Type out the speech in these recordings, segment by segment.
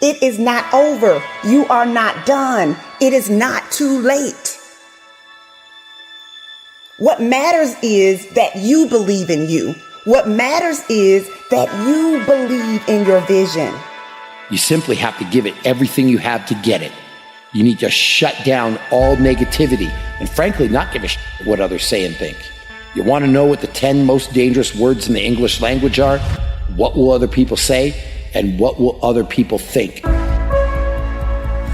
It is not over. You are not done. It is not too late. What matters is that you believe in you. What matters is that you believe in your vision. You simply have to give it everything you have to get it. You need to shut down all negativity and frankly, not give a shit what others say and think. You want to know what the 10 most dangerous words in the English language are? What will other people say? And what will other people think?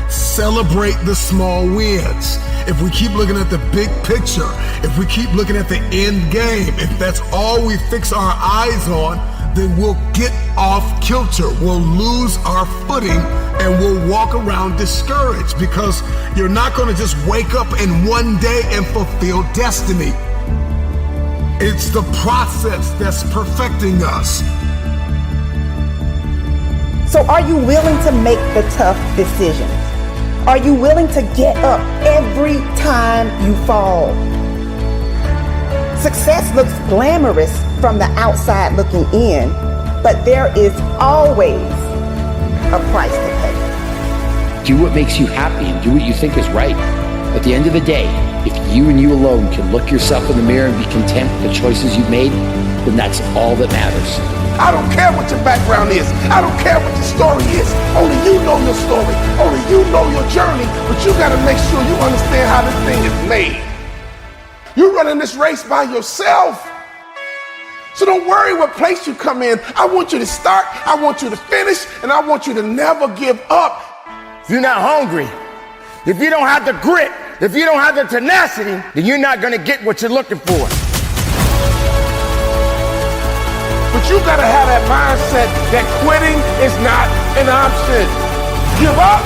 Celebrate the small wins. If we keep looking at the big picture, if we keep looking at the end game, if that's all we fix our eyes on, then we'll get off kilter. We'll lose our footing and we'll walk around discouraged because you're not going to just wake up in one day and fulfill destiny. It's the process that's perfecting us. So are you willing to make the tough decisions? Are you willing to get up every time you fall? Success looks glamorous from the outside looking in, but there is always a price to pay. Do what makes you happy and do what you think is right. At the end of the day, if you and you alone can look yourself in the mirror and be content with the choices you've made, then that's all that matters. I don't care what your background is. I don't care what your story is. Only you know your story. Only you know your journey. But you got to make sure you understand how this thing is made. You're running this race by yourself. So don't worry what place you come in. I want you to start, I want you to finish, and I want you to never give up. If you're not hungry, if you don't have the grit, if you don't have the tenacity, then you're not going to get what you're looking for. But you gotta have that mindset that quitting is not an option. Give up?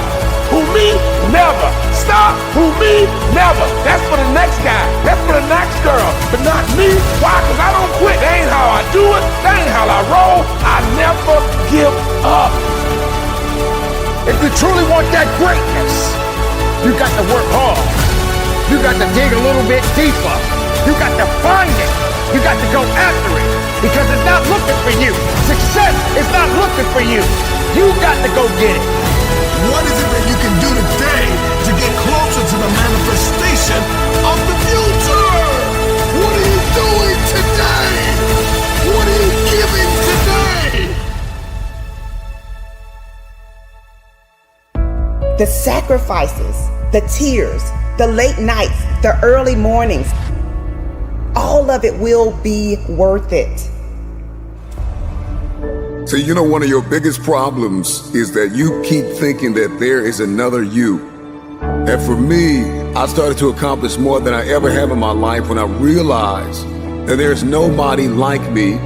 Who, me? Never. Stop? Who, me? Never. That's for the next guy. That's for the next girl. But not me. Why? Because I don't quit. That ain't how I do it. That ain't how I roll. I never give up. If you truly want that greatness, you got to work hard. You got to dig a little bit deeper. You got to find it. You got to go after it. Because it's not looking for you. Success is not looking for you. You got to go get it. What is it that you can do today to get closer to the manifestation of the future? What are you doing today? What are you giving today? The sacrifices, the tears, the late nights, the early mornings, all of it will be worth it. So you know, one of your biggest problems is that you keep thinking that there is another you. And for me, I started to accomplish more than I ever have in my life when I realized that there's nobody like me,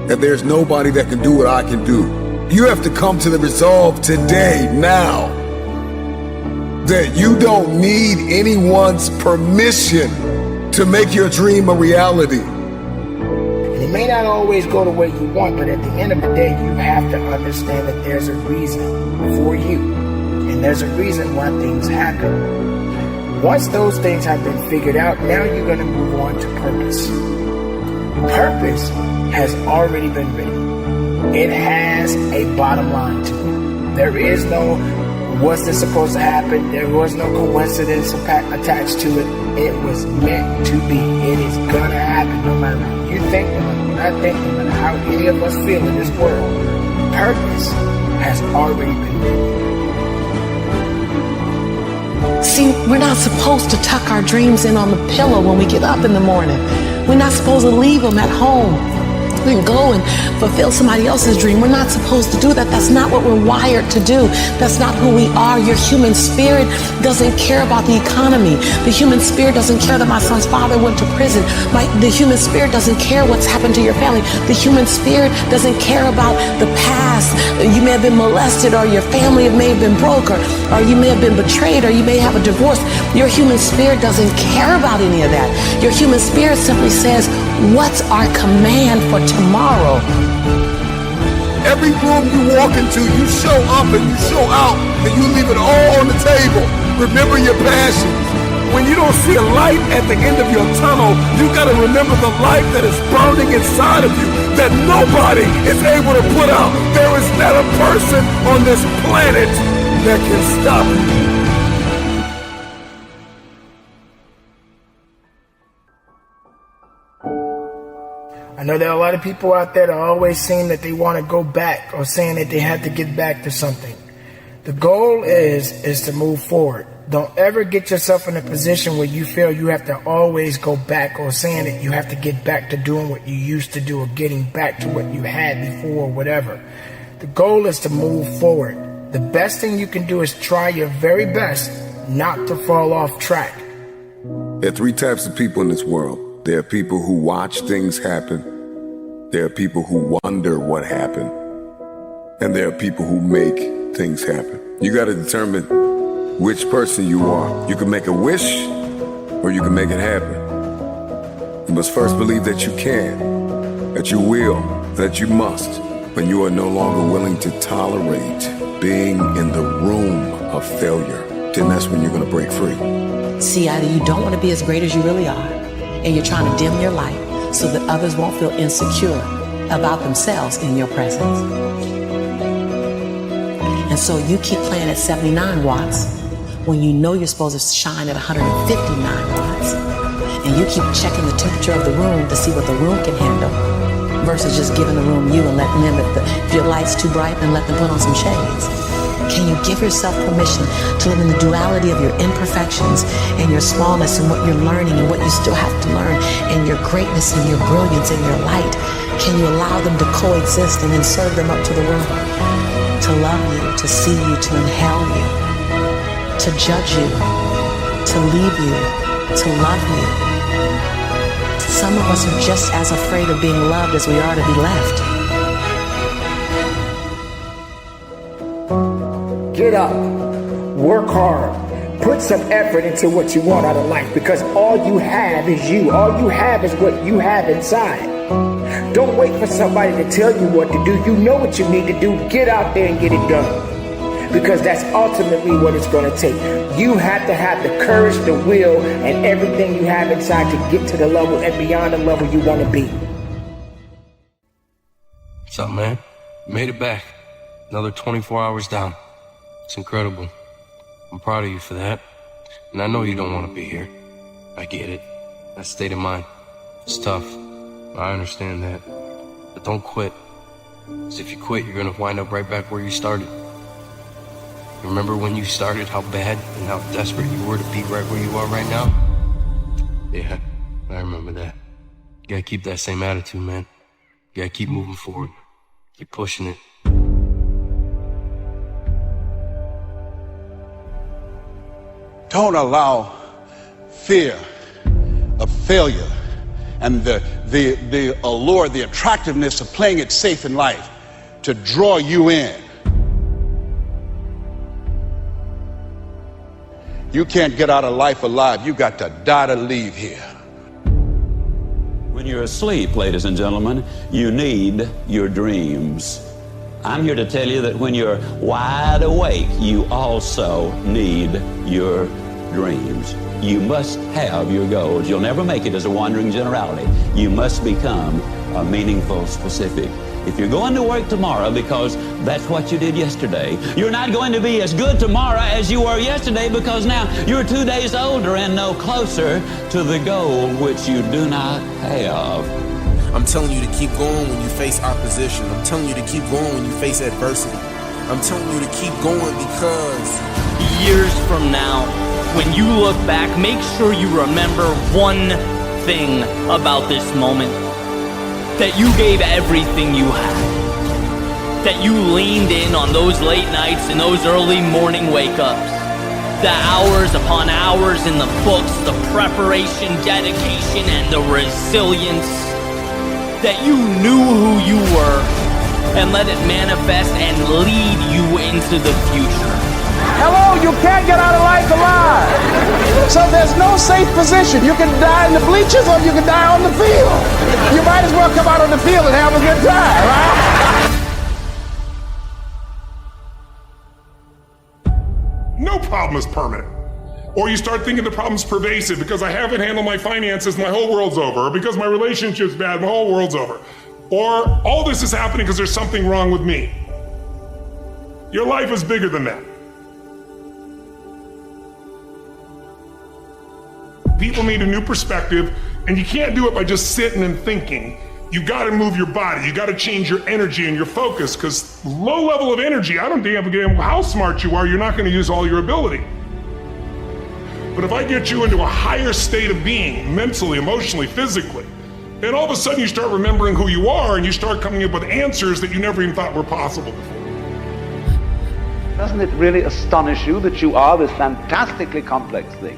that there's nobody that can do what I can do. You have to come to the resolve today, now, that you don't need anyone's permission to make your dream a reality. And it may not always go the way you want, but at the end of the day, you have to understand that there's a reason for you. And there's a reason why things happen. Once those things have been figured out, now you're going to move on to purpose. Purpose has already been written. It has a bottom line to it. There is no was this supposed to happen? There was no coincidence attached to it. It was meant to be. It is gonna happen no matter what you think, no matter what I think, no matter how any of us feel in this world. Purpose has already been written. See, we're not supposed to tuck our dreams in on the pillow when we get up in the morning. We're not supposed to leave them at home and go and fulfill somebody else's dream. We're not supposed to do that. That's not what we're wired to do. That's not who we are. Your human spirit doesn't care about the economy. The human spirit doesn't care that my son's father went to prison. The human spirit doesn't care what's happened to your family. The human spirit doesn't care about the past. You may have been molested, or your family may have been broke, or you may have been betrayed, or you may have a divorce. Your human spirit doesn't care about any of that. Your human spirit simply says, what's our command for tomorrow? Every room you walk into, you show up and you show out, and you leave it all on the table. Remember your passions. When you don't see a light at the end of your tunnel, you gotta remember the light that is burning inside of you. that nobody is able to put out. There is not a person on this planet that can stop it. I know there are a lot of people out there that are always saying that they want to go back or saying that they have to get back to something. The goal is to move forward. Don't ever get yourself in a position where you feel you have to always go back or saying that you have to get back to doing what you used to do or getting back to what you had before or whatever. The goal is to move forward. The best thing you can do is try your very best not to fall off track. There are three types of people in this world. There are people who watch things happen. There are people who wonder what happened. And there are people who make things happen. You got to determine which person you are. You can make a wish or you can make it happen. You must first believe that you can, that you will, that you must. When you are no longer willing to tolerate being in the room of failure, then that's when you're going to break free. See, either you don't want to be as great as you really are, and you're trying to dim your light so that others won't feel insecure about themselves in your presence. And so you keep playing at 79 watts when you know you're supposed to shine at 159 watts. And you keep checking the temperature of the room to see what the room can handle versus just giving the room you and letting them, if your light's too bright, then let them put on some shades. Can you give yourself permission to live in the duality of your imperfections and your smallness and what you're learning and what you still have to learn and your greatness and your brilliance and your light? Can you allow them to coexist and then serve them up to the world? To love you, to see you, to inhale you, to judge you, to leave you, to love you. Some of us are just as afraid of being loved as we are to be left. Get up, work hard, put some effort into what you want out of life, because all you have is you. All you have is what you have inside. Don't wait for somebody to tell you what to do. You know what you need to do. Get out there and get it done, because that's ultimately what it's going to take. You have to have the courage, the will, and everything you have inside to get to the level and beyond the level you want to be. What's up, man? Made it back. Another 24 hours down. It's incredible. I'm proud of you for that. And I know you don't want to be here. I get it. That state of mind. It's tough. I understand that. But don't quit. Because if you quit, you're going to wind up right back where you started. Remember when you started, how bad and how desperate you were to be right where you are right now? Yeah, I remember that. You gotta keep that same attitude, man. You gotta keep moving forward. Keep pushing it. Don't allow fear of failure and the allure, the attractiveness of playing it safe in life to draw you in. You can't get out of life alive. You got to die to leave here. When you're asleep, ladies and gentlemen, you need your dreams. I'm here to tell you that when you're wide awake, you also need your dreams. You must have your goals. You'll never make it as a wandering generality. You must become a meaningful specific. If you're going to work tomorrow because that's what you did yesterday, you're not going to be as good tomorrow as you were yesterday, because now you're 2 days older and no closer to the goal which you do not have. I'm telling you to keep going when you face opposition. I'm telling you to keep going when you face adversity. I'm telling you to keep going because years from now, when you look back, make sure you remember one thing about this moment. That you gave everything you had. That you leaned in on those late nights and those early morning wake-ups. The hours upon hours in the books, the preparation, dedication, and the resilience. That you knew who you were and let it manifest and lead you into the future. Hello, you can't get out of life alive. So there's no safe position. You can die in the bleachers or you can die on the field. You might as well come out on the field and have a good time, right? No problem is permanent. Or you start thinking the problem's pervasive because I haven't handled my finances, my whole world's over. Or because my relationship's bad, my whole world's over. or all this is happening because there's something wrong with me. Your life is bigger than that. People need a new perspective, and you can't do it by just sitting and thinking. You gotta move your body, you gotta change your energy and your focus, because low level of energy, I don't give a damn how smart you are, you're not gonna use all your ability. But if I get you into a higher state of being, mentally, emotionally, physically, then all of a sudden you start remembering who you are and you start coming up with answers that you never even thought were possible before. Doesn't it really astonish you that you are this fantastically complex thing?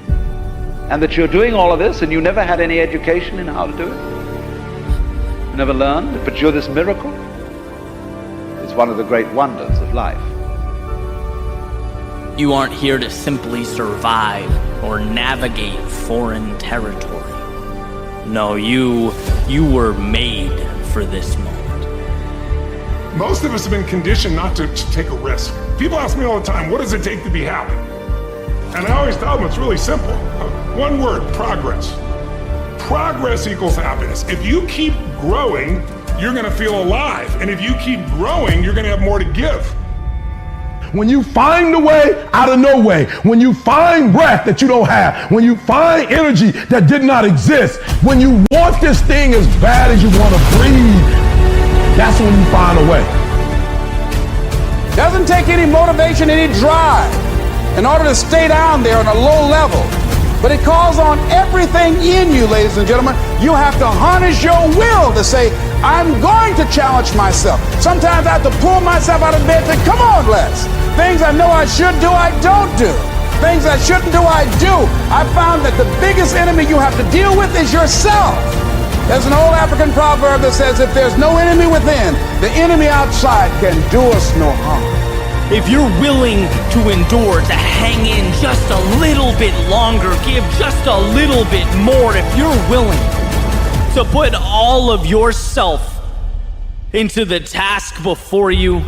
And that you're doing all of this and you never had any education in how to do it? You never learned, but you're this miracle? It's one of the great wonders of life. You aren't here to simply survive or navigate foreign territory. No, you were made for this moment. Most of us have been conditioned not to take a risk. People ask me all the time, what does it take to be happy? And I always tell them it's really simple. One word, progress. Progress equals happiness. If you keep growing, you're gonna feel alive. And if you keep growing, you're gonna have more to give. When you find a way out of no way, when you find breath that you don't have, when you find energy that did not exist, when you want this thing as bad as you want to breathe, that's when you find a way. Doesn't take any motivation, any drive in order to stay down there on a low level. But it calls on everything in you, ladies and gentlemen. You have to harness your will to say, I'm going to challenge myself. Sometimes I have to pull myself out of bed and say, come on, Les. Things I know I should do, I don't do. Things I shouldn't do, I do. I found that the biggest enemy you have to deal with is yourself. There's an old African proverb that says, if there's no enemy within, the enemy outside can do us no harm. If you're willing to endure, to hang in just a little bit longer, give just a little bit more, if you're willing to put all of yourself into the task before you,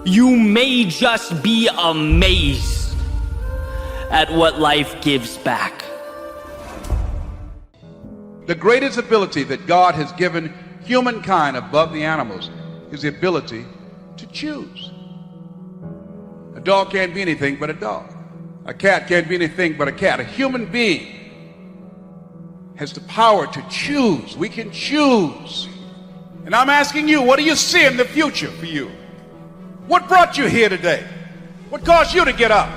you may just be amazed at what life gives back. The greatest ability that God has given humankind above the animals is the ability to choose. A dog can't be anything but a dog. A cat can't be anything but a cat. A human being has the power to choose. We can choose. And I'm asking you, what do you see in the future for you? What brought you here today? What caused you to get up?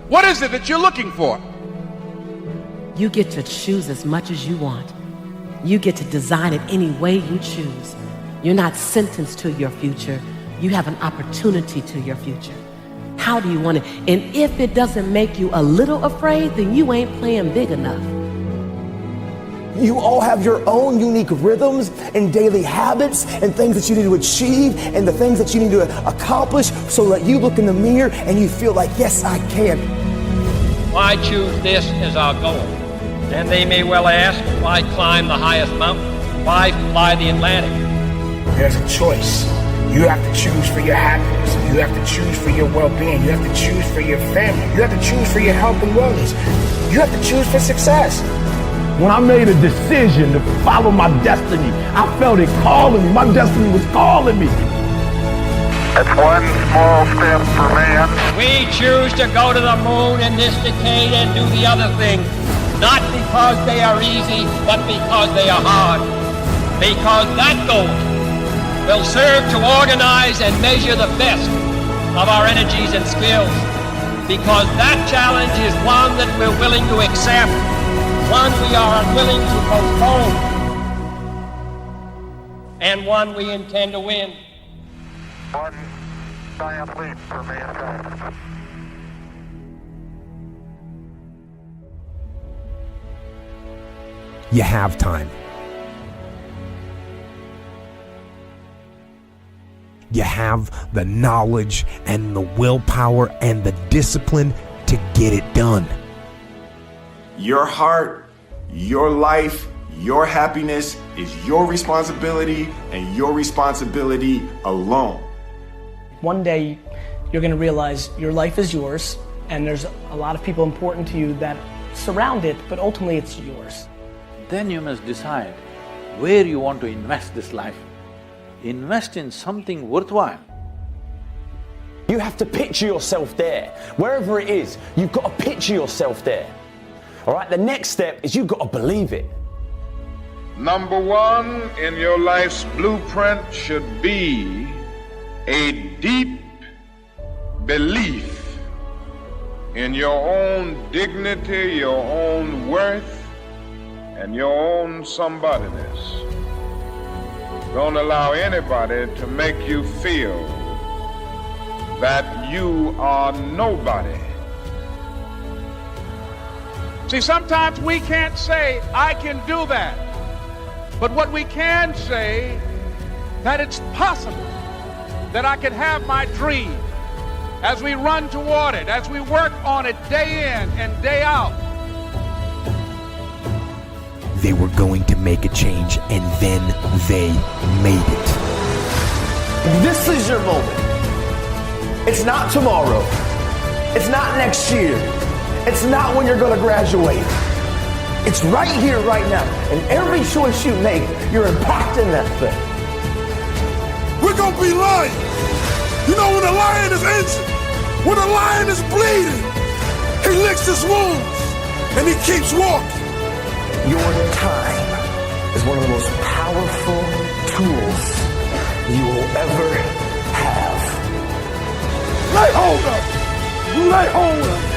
What is it that you're looking for? You get to choose as much as you want. You get to design it any way you choose. You're not sentenced to your future. You have an opportunity to your future. How do you want it? And if it doesn't make you a little afraid, then you ain't playing big enough. You all have your own unique rhythms and daily habits and things that you need to achieve and the things that you need to accomplish so that you look in the mirror and you feel like, yes, I can. Why choose this as our goal? And they may well ask, why climb the highest mountain? Why fly the Atlantic? There's a choice. You have to choose for your happiness. You have to choose for your well-being. You have to choose for your family. You have to choose for your health and wellness. You have to choose for success. When I made a decision to follow my destiny, I felt it calling me. My destiny was calling me. It's one small step for man. We choose to go to the moon in this decade and do the other thing, not because they are easy, but because they are hard. Because that goal will serve to organize and measure the best of our energies and skills. Because that challenge is one that we're willing to accept, one we are unwilling to postpone, and one we intend to win. One giant leap for mankind. You have time. You have the knowledge and the willpower and the discipline to get it done. Your heart, your life, your happiness is your responsibility and your responsibility alone. One day you're going to realize your life is yours and there's a lot of people important to you that surround it, but ultimately it's yours. Then you must decide where you want to invest this life. Invest in something worthwhile. You have to picture yourself there. Wherever it is, you've got to picture yourself there. All right, the next step is you've got to believe it. Number one in your life's blueprint should be a deep belief in your own dignity, your own worth, and your own somebodyness. Don't allow anybody to make you feel that you are nobody. See, sometimes we can't say, I can do that. But what we can say, that it's possible that I can have my dream as we run toward it, as we work on it day in and day out. They were going to make a change, and then they made it. This is your moment. It's not tomorrow. It's not next year. It's not when you're going to graduate. It's right here, right now. And every choice you make, you're impacting that thing. We're gonna be lions. You know when a lion is injured, when a lion is bleeding, he licks his wounds and he keeps walking. Your time is one of the most powerful tools you will ever have. Lay hold of it. You lay hold of it.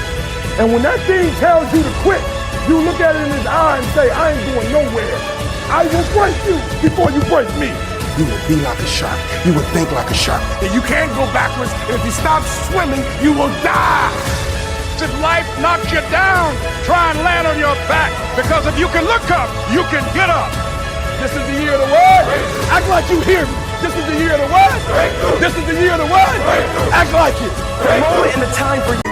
And when that thing tells you to quit, you look at it in his eye and say, I ain't going nowhere. I will break you before you break me. You will be like a shark. You will think like a shark. And you can't go backwards. And if you stop swimming, you will die. If life knocks you down, try and land on your back. Because if you can look up, you can get up. This is the year of the word. Act like you hear me. This is the year of the word. This is the year of the word. Act like it. The moment and the time for you.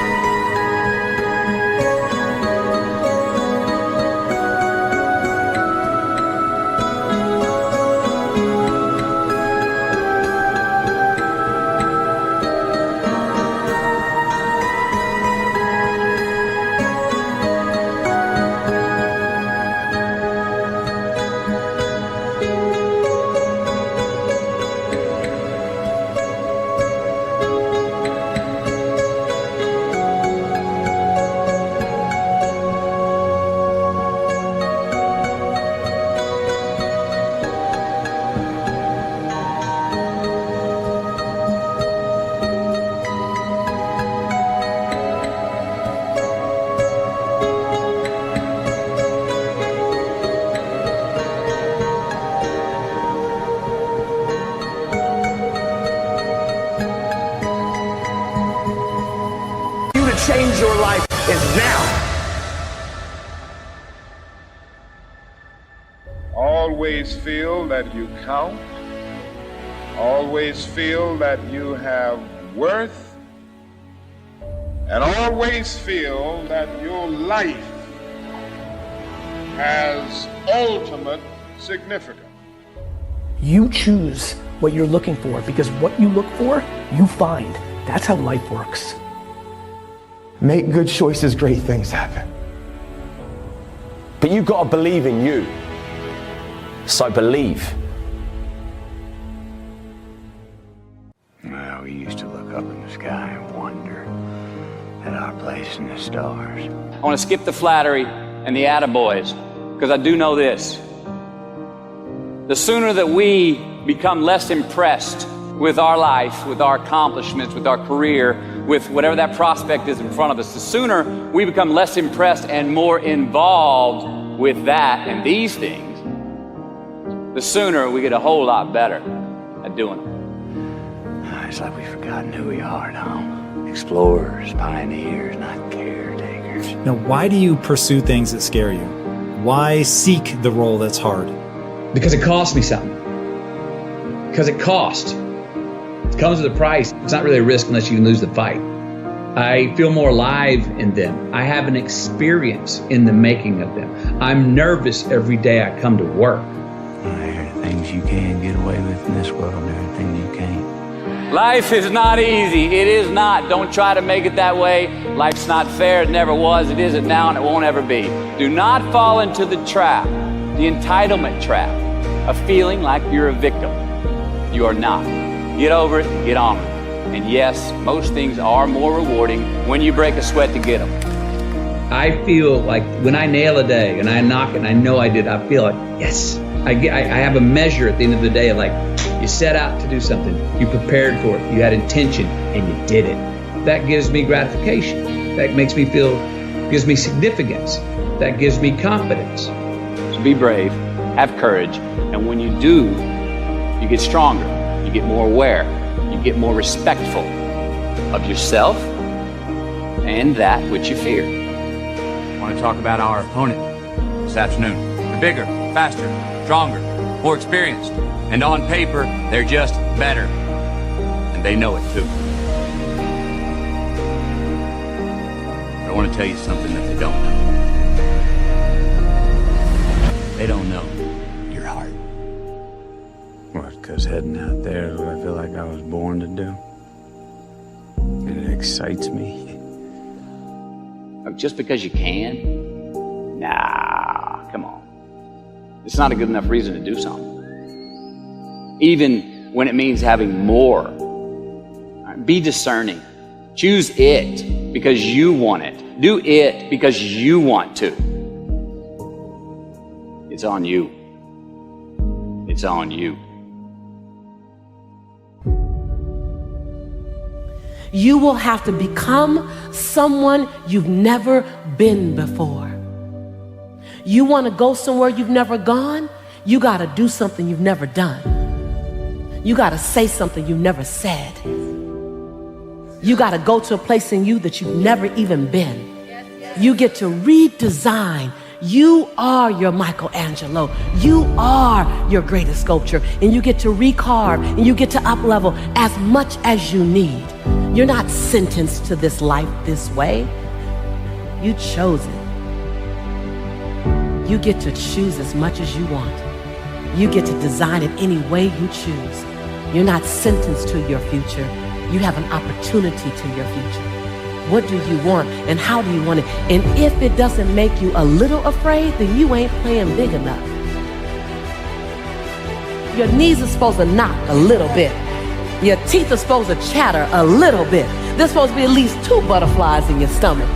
Change your life is now. Always feel that you count. Always feel that you have worth. And always feel that your life has ultimate significance. You choose what you're looking for, because what you look for, you find. That's how life works. Make good choices, great things happen. But you've got to believe in you. So believe. Well, we used to look up in the sky and wonder at our place in the stars. I want to skip the flattery and the attaboys, because I do know this. The sooner that we become less impressed with our life, with our accomplishments, with our career, with whatever that prospect is in front of us, the sooner we become less impressed and more involved with that and these things, the sooner we get a whole lot better at doing it. It's like we've forgotten who we are now. Explorers, pioneers, not caretakers. Now, why do you pursue things that scare you? Why seek the role that's hard? Because it costs me something. Because it costs. It comes with a price. It's not really a risk unless you lose the fight. I feel more alive in them. I have an experience in the making of them. I'm nervous every day I come to work. There are things you can get away with in this world, and there are things you can't. Life is not easy. It is not. Don't try to make it that way. Life's not fair. It never was. It isn't now, and it won't ever be. Do not fall into the trap, the entitlement trap. of feeling like you're a victim. You are not. Get over it, get on it. And yes, most things are more rewarding when you break a sweat to get them. I feel like when I nail a day and I knock it and I know I did, I feel like, yes. I have a measure at the end of the day, like you set out to do something, you prepared for it, you had intention, and you did it. That gives me gratification. That makes me feel, gives me significance. That gives me confidence. So be brave, have courage, and when you do, you get stronger, you get more aware, you get more respectful of yourself and that which you fear. I want to talk about our opponent this afternoon. They're bigger, faster, stronger, more experienced, and on paper, they're just better. And they know it too. But I want to tell you something that they don't know. They don't know your heart. What, because heading out there is what I feel like I was born to do? And it excites me. Just because you can? Nah, come on. It's not a good enough reason to do something. Even when it means having more. Be discerning. Choose it because you want it. Do it because you want to. It's on you. It's on you. You will have to become someone you've never been before. You want to go somewhere you've never gone? You got to do something you've never done. You got to say something you've never said. You got to go to a place in you that you've never even been. You get to redesign. You are your Michelangelo. You are your greatest sculpture. And you get to recarve and you get to up-level as much as you need. You're not sentenced to this life this way. You chose it. You get to choose as much as you want. You get to design it any way you choose. You're not sentenced to your future. You have an opportunity to your future. What do you want and how do you want it? And if it doesn't make you a little afraid, then you ain't playing big enough. Your knees are supposed to knock a little bit. Your teeth are supposed to chatter a little bit. There's supposed to be at least 2 butterflies in your stomach.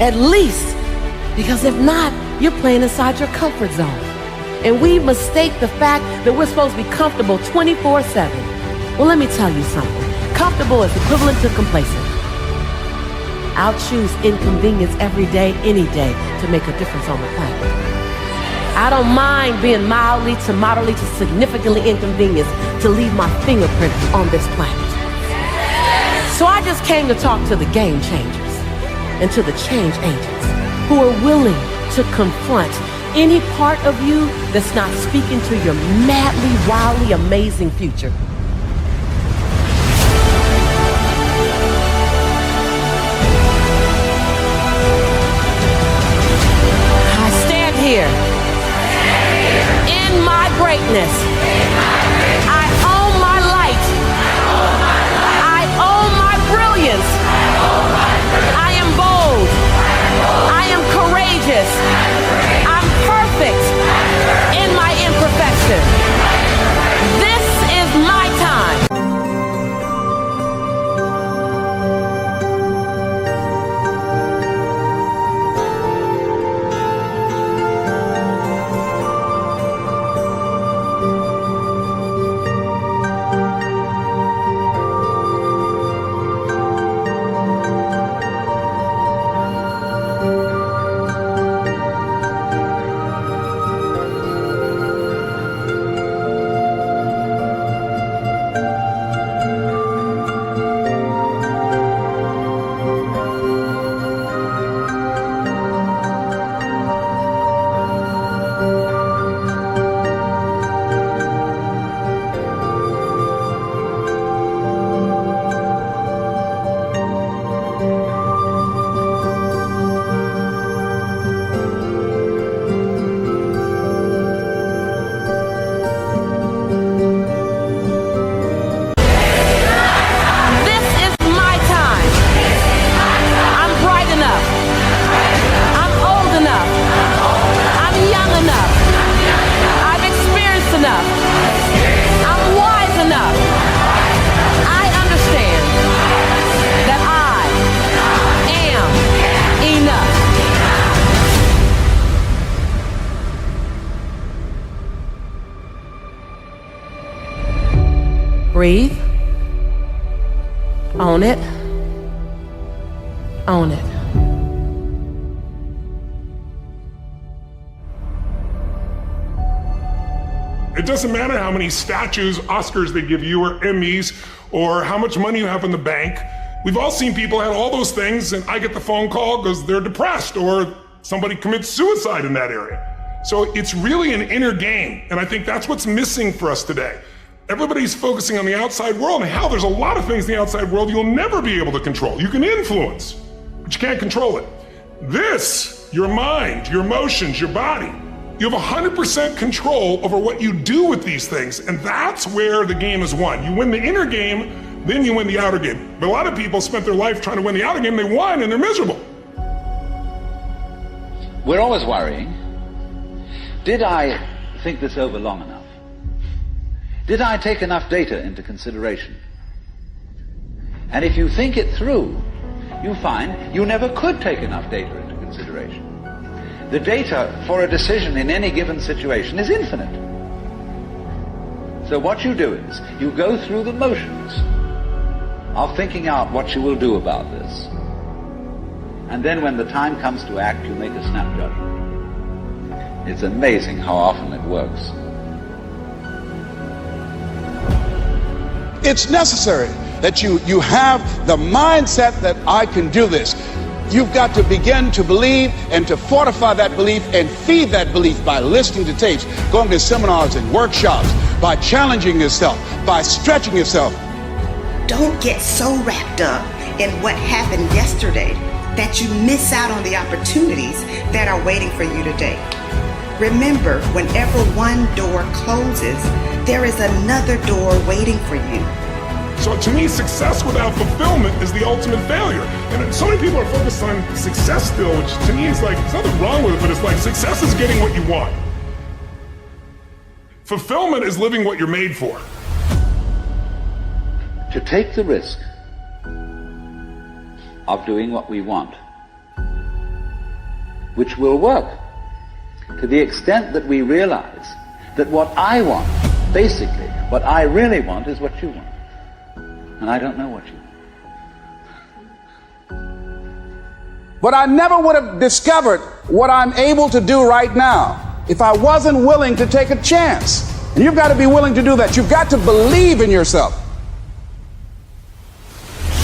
At least. Because if not, you're playing inside your comfort zone. And we mistake the fact that we're supposed to be comfortable 24/7. Well, let me tell you something. Comfortable is equivalent to complacent. I'll choose inconvenience every day, any day, to make a difference on the planet. I don't mind being mildly to moderately to significantly inconvenienced to leave my fingerprint on this planet. So I just came to talk to the game changers and to the change agents who are willing to confront any part of you that's not speaking to your madly, wildly amazing future. I stand here in my greatness. I own my light. I own my brilliance. I am bold. I am courageous. I'm perfect in my imperfection. This is my time. Breathe. Own it. Own it. It doesn't matter how many statues, Oscars they give you, or Emmys, or how much money you have in the bank. We've all seen people have all those things, and I get the phone call because they're depressed, or somebody commits suicide in that area. So it's really an inner game, and I think that's what's missing for us today. Everybody's focusing on the outside world, and how there's a lot of things in the outside world you'll never be able to control. You can influence, but you can't control it. This, your mind, your emotions, your body, you have 100% control over what you do with these things, and that's where the game is won. You win the inner game, then you win the outer game. But a lot of people spent their life trying to win the outer game, they won, and they're miserable. We're always worrying. Did I think this over long enough? Did I take enough data into consideration? And if you think it through, you find you never could take enough data into consideration. The data for a decision in any given situation is infinite. So what you do is, you go through the motions of thinking out what you will do about this. And then when the time comes to act, you make a snap judgment. It's amazing how often it works. It's necessary that you have the mindset that I can do this. You've got to begin to believe and to fortify that belief and feed that belief by listening to tapes, going to seminars and workshops, by challenging yourself, by stretching yourself. Don't get so wrapped up in what happened yesterday that you miss out on the opportunities that are waiting for you today. Remember, whenever one door closes, there is another door waiting for you. So to me, success without fulfillment is the ultimate failure. And so many people are focused on success still, which to me is like, there's nothing wrong with it, but it's like success is getting what you want. Fulfillment is living what you're made for. To take the risk of doing what we want, which will work to the extent that we realize that what I want, basically, what I really want is what you want. And I don't know what you want. But I never would have discovered what I'm able to do right now if I wasn't willing to take a chance. And you've got to be willing to do that. You've got to believe in yourself.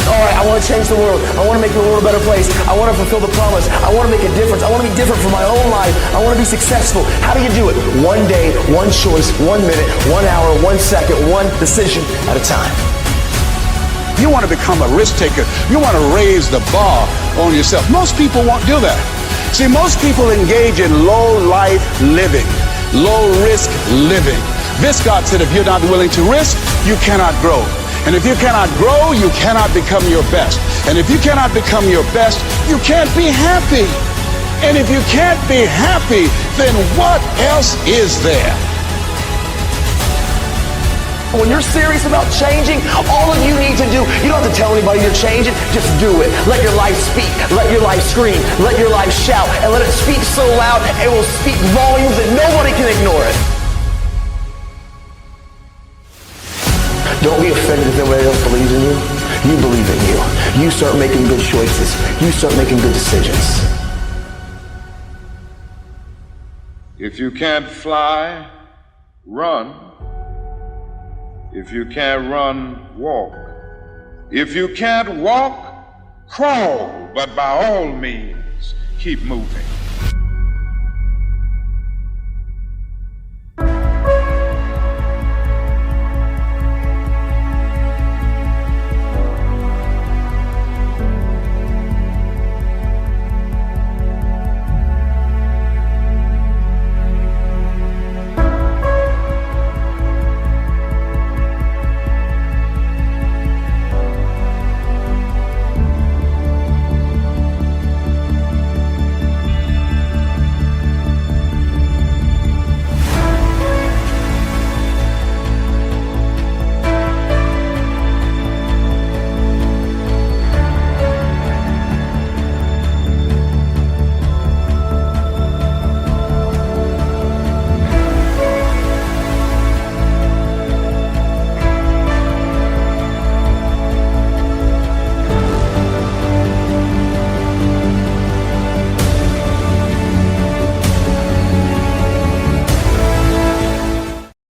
All right, I want to change the world. I want to make the world a better place. I want to fulfill the promise. I want to make a difference. I want to be different for my own life. I want to be successful. How do you do it? One day, one choice, 1 minute, 1 hour, 1 second, one decision at a time. You want to become a risk taker. You want to raise the bar on yourself. Most people won't do that. See, most people engage in low life living, low risk living. Viscott said if you're not willing to risk, you cannot grow. And if you cannot grow, you cannot become your best. And if you cannot become your best, you can't be happy. And if you can't be happy, then what else is there? When you're serious about changing, all of you need to do, you don't have to tell anybody you're changing, just do it. Let your life speak, let your life scream, let your life shout, and let it speak so loud it will speak volumes that nobody can ignore it. Don't be offended if nobody else believes in you. You believe in you. You start making good choices. You start making good decisions. If you can't fly, run. If you can't run, walk. If you can't walk, crawl. But by all means, keep moving.